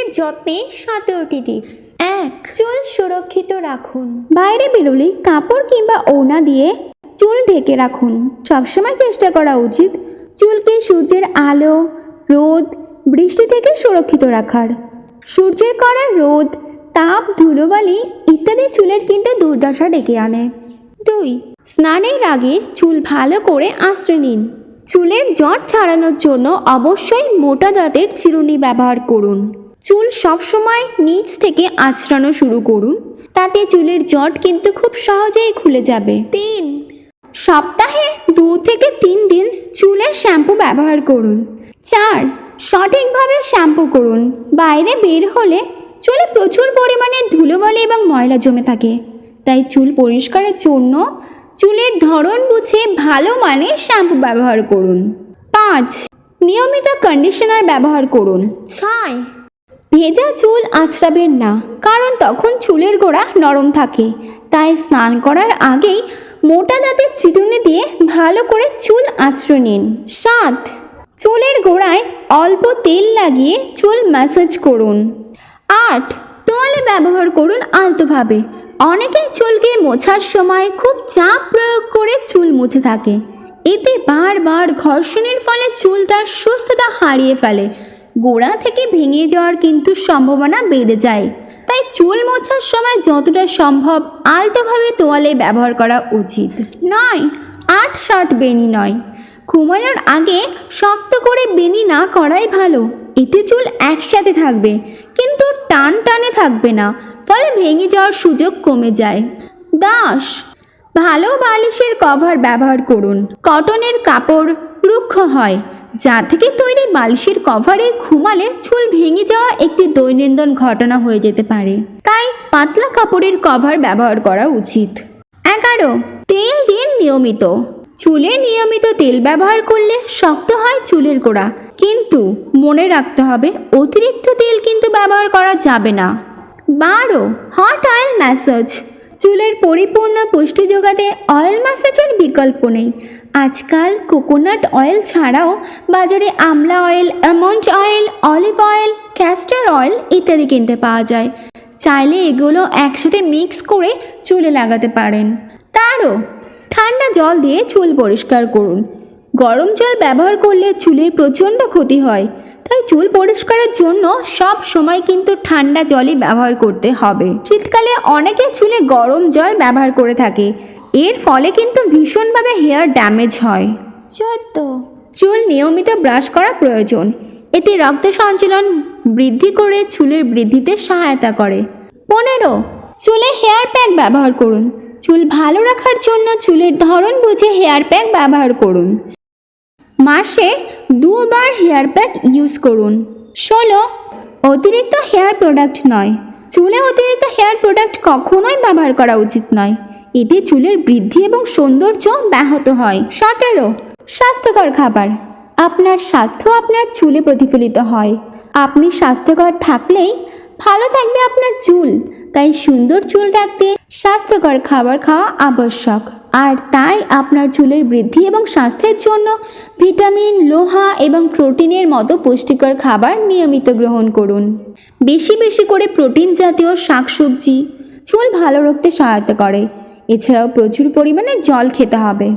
চুলের যত্নে 17টি টিপস। 1. চুল সুরক্ষিত রাখুন। বাইরে বেরোলে কাপড় কিংবা ওড়না দিয়ে চুল ঢেকে রাখুন। সবসময় চেষ্টা করা উচিত চুলকে সূর্যের আলো, রোদ, বৃষ্টি থেকে সুরক্ষিত রাখার। সূর্যের কড়া রোদ, তাপ, ধুলোবালি ইত্যাদি চুলের কিন্তু দুর্দশা ডেকে আনে। 2. স্নানের আগে চুল ভালো করে আঁচড়ে নিন। চুলের জট ছাড়ানোর জন্য অবশ্যই মোটা দাঁতের চিরুনি ব্যবহার করুন। চুল সবসময় নিচ থেকে আঁচড়ানো শুরু করুন, তাতে চুলের জট কিন্তু খুব সহজেই খুলে যাবে। 3. সপ্তাহে 2 থেকে 3 দিন চুলের শ্যাম্পু ব্যবহার করুন। 4. সঠিকভাবে শ্যাম্পু করুন। বাইরে বের হলে চুলে প্রচুর পরিমাণে ধুলোবালি এবং ময়লা জমে থাকে, তাই চুল পরিষ্কারের জন্য চুলের ধরন বুঝে ভালো মানের শ্যাম্পু ব্যবহার করুন। 5. নিয়মিত কন্ডিশনার ব্যবহার করুন। 6. ভেজা চুল আঁচড়াবেন না, কারণ তখন চুলের গোড়া নরম থাকে, তাই স্নান করার আগেই মোটা দাঁতের চিরুনি দিয়ে ভালো করে চুল আঁচড়ে নিন। 7. চুলের গোড়ায় অল্প তেল লাগিয়ে চুল ম্যাসাজ করুন। 8. তোয়ালে ব্যবহার করুন আলতোভাবে। অনেকেই চুলকে মোছার সময় খুব চাপ প্রয়োগ করে চুল মুছে থাকে, এতে বারবার ঘর্ষণের ফলে চুল তার সুস্থতা হারিয়ে ফেলে, গোড়া থেকে ভেঙে যাওয়ার কিন্তু সম্ভাবনা বেড়ে যায়। তাই চুল মোছার সময় যতটা সম্ভব আলতোভাবে তোয়ালে ব্যবহার করা উচিত। 9. 8-60 বেনি নয়। ঘুমানোর আগে শক্ত করে বেনি না করাই ভালো, এতে চুল একসাথে থাকবে কিন্তু টান টানে থাকবে না, ফলে ভেঙে যাওয়ার সুযোগ কমে যায়। 10. ভালো বালিশের কভার ব্যবহার করুন। কটনের কাপড় রুক্ষ হয়, যা থেকে তৈরি বালিশের কভারে ঘুমালে চুল ভেঙে যাওয়া একটি দৈনন্দিন ঘটনা হয়ে যেতে পারে, তাই পাতলা কাপড়ের কভার ব্যবহার করা উচিত। 11. তেল দিন নিয়মিত। চুলে নিয়মিত তেল ব্যবহার করলে শক্ত হয় চুলের গোড়া, কিন্তু মনে রাখতে হবে অতিরিক্ত তেল কিন্তু ব্যবহার করা যাবে না। 12. Hot oil massage. চুলের পরিপূর্ণ পুষ্টি যোগাতে অয়েল ম্যাসাজের বিকল্প নেই। আজকাল কোকোনাট অয়েল ছাড়াও বাজারে আমলা oil, almond oil, olive oil, castor oil ইত্যাদি কিনতে পাওয়া যায়। চাইলে এগুলো একসাথে মিক্স করে চুলে লাগাতে পারেন। 13. ঠান্ডা জল দিয়ে চুল পরিষ্কার করুন। গরম জল ব্যবহার করলে চুলের প্রচণ্ড ক্ষতি হয়, তাই চুল পরিষ্কারের জন্য সব সময় কিন্তু ঠান্ডা জলই ব্যবহার করতে হবে। শীতকালে অনেকে চুলে গরম জল ব্যবহার করে থাকে, এর ফলে কিন্তু ভীষণভাবে হেয়ার ড্যামেজ হয়। 14. চুল নিয়মিত ব্রাশ করা প্রয়োজন, এতে রক্ত সঞ্চালন বৃদ্ধি করে চুলের বৃদ্ধিতে সহায়তা করে। 15. চুলে হেয়ার প্যাক ব্যবহার করুন। চুল ভালো রাখার জন্য চুলের ধরন বুঝে হেয়ার প্যাক ব্যবহার করুন। মাসে 2 বার হেয়ার প্যাক ইউজ করুন। 16. অতিরিক্ত হেয়ার প্রোডাক্ট নয়। চুলে অতিরিক্ত হেয়ার প্রোডাক্ট কখনোই ব্যবহার করা উচিত নয়, এতে চুলের বৃদ্ধি এবং সৌন্দর্য ব্যাহত হয়। 17. স্বাস্থ্যকর খাবার। আপনার স্বাস্থ্য আপনার চুলে প্রতিফলিত হয়। আপনি স্বাস্থ্যকর থাকলেই ভালো থাকবে আপনার চুল, তাই সুন্দর চুল রাখতে স্বাস্থ্যকর খাবার খাওয়া আবশ্যক। আর তাই আপনার চুলের বৃদ্ধি এবং স্বাস্থ্যের জন্য ভিটামিন, লোহা এবং প্রোটিনের মতো পুষ্টিকর খাবার নিয়মিত গ্রহণ করুন। বেশি বেশি করে প্রোটিন জাতীয় শাকসবজি চুল ভালো রাখতে সহায়তা করে। এছাড়াও প্রচুর পরিমাণে জল খেতে হবে।